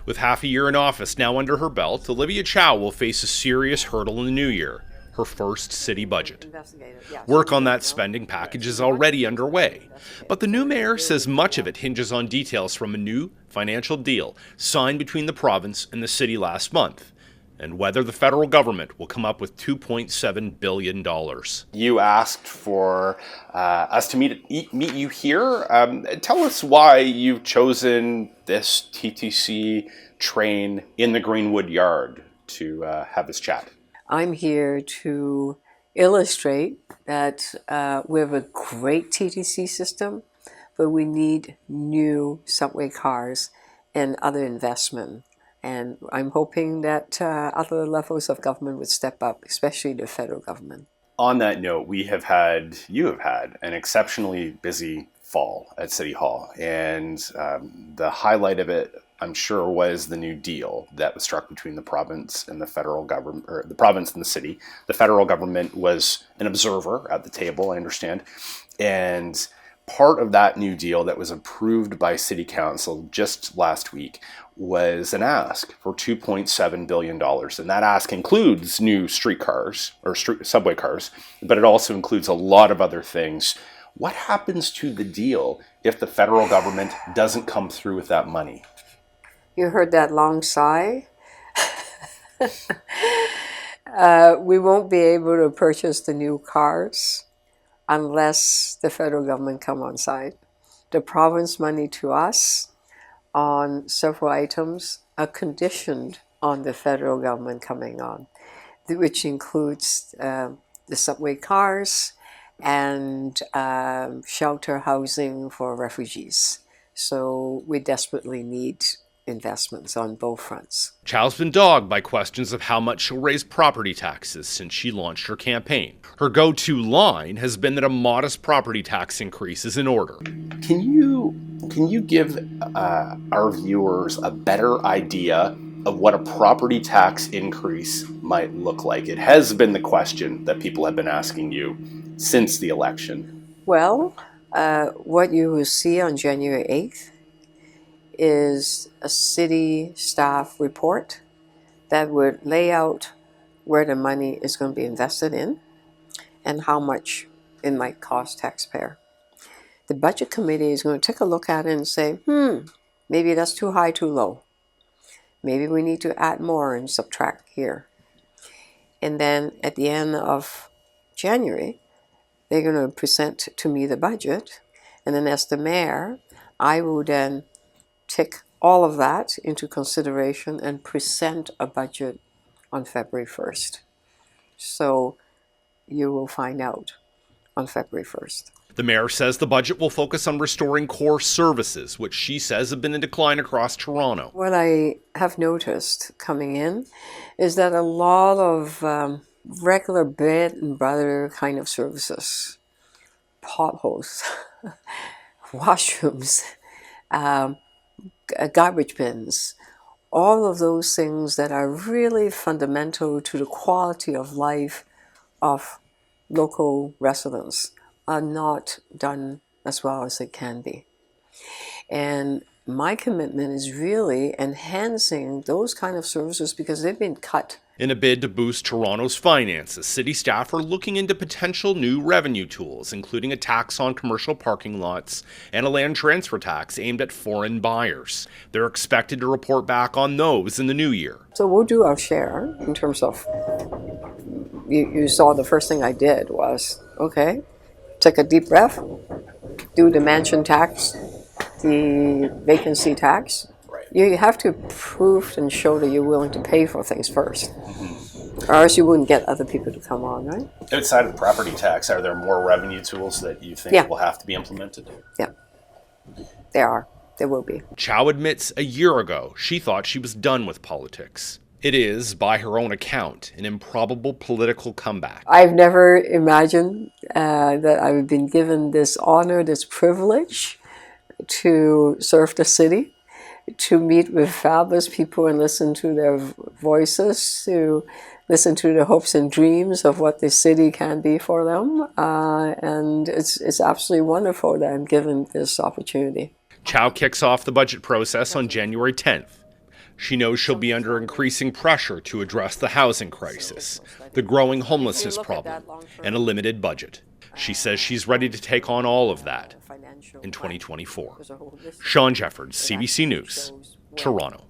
With half a year in office now under her belt, Olivia Chow will face a serious hurdle in the new year, her first city budget. Work on that spending package is already underway, but the new mayor says much of it hinges on details from a new financial deal signed between the province and the city last month, and whether the federal government will come up with $2.7 billion. You asked for us to meet you here. Tell us why you've chosen this TTC train in the Greenwood Yard to have this chat. I'm here to illustrate that we have a great TTC system, but we need new subway cars and other investment. And I'm hoping that other levels of government would step up, especially the federal government. On that note, you have had an exceptionally busy fall at City Hall. And the highlight of it, I'm sure, was the new deal that was struck between the province and the federal government, or the province and the city. The federal government was an observer at the table, I understand. And part of that new deal that was approved by City Council just last week was an ask for $2.7 billion. And that ask includes new streetcars or subway cars, but it also includes a lot of other things. What happens to the deal if the federal government doesn't come through with that money? You heard that long sigh? We won't be able to purchase the new cars unless the federal government come on side. The province money to us on several items are conditioned on the federal government coming on, which includes the subway cars and shelter housing for refugees. So we desperately need investments on both fronts. Chow's been dogged by questions of how much she'll raise property taxes since she launched her campaign. Her go-to line has been that a modest property tax increase is in order. Can you give our viewers a better idea of what a property tax increase might look like? It has been the question that people have been asking you since the election. Well, what you will see on January 8th is a city staff report that would lay out where the money is going to be invested in and how much it might cost taxpayer. The budget committee is going to take a look at it and say, maybe that's too high, too low. Maybe we need to add more and subtract here. And then at the end of January, they're going to present to me the budget. And then as the mayor, I will then take all of that into consideration and present a budget on February 1st. So you will find out on February 1st. The mayor says the budget will focus on restoring core services, which she says have been in decline across Toronto. What I have noticed coming in is that a lot of regular bread and butter kind of services, potholes, washrooms, garbage bins, all of those things that are really fundamental to the quality of life of local residents are not done as well as it can be. And my commitment is really enhancing those kind of services because they've been cut. In a bid to boost Toronto's finances, city staff are looking into potential new revenue tools, including a tax on commercial parking lots and a land transfer tax aimed at foreign buyers. They're expected to report back on those in the new year. So we'll do our share in terms of, you saw the first thing I did was, okay, take a deep breath, do the mansion tax, the vacancy tax. You have to prove and show that you're willing to pay for things first. Or else you wouldn't get other people to come on, right? Outside of the property tax, are there more revenue tools that you think will have to be implemented? Yeah, there are. There will be. Chow admits a year ago she thought she was done with politics. It is, by her own account, an improbable political comeback. I've never imagined that I've been given this honor, this privilege to serve the city, to meet with fabulous people and listen to their voices, to listen to the hopes and dreams of what the city can be for them. And it's absolutely wonderful that I'm given this opportunity. Chow kicks off the budget process on January 10th. She knows she'll be under increasing pressure to address the housing crisis, the growing homelessness problem, and a limited budget. She says she's ready to take on all of that in 2024. Shawn, Jeffords, CBC News, Toronto.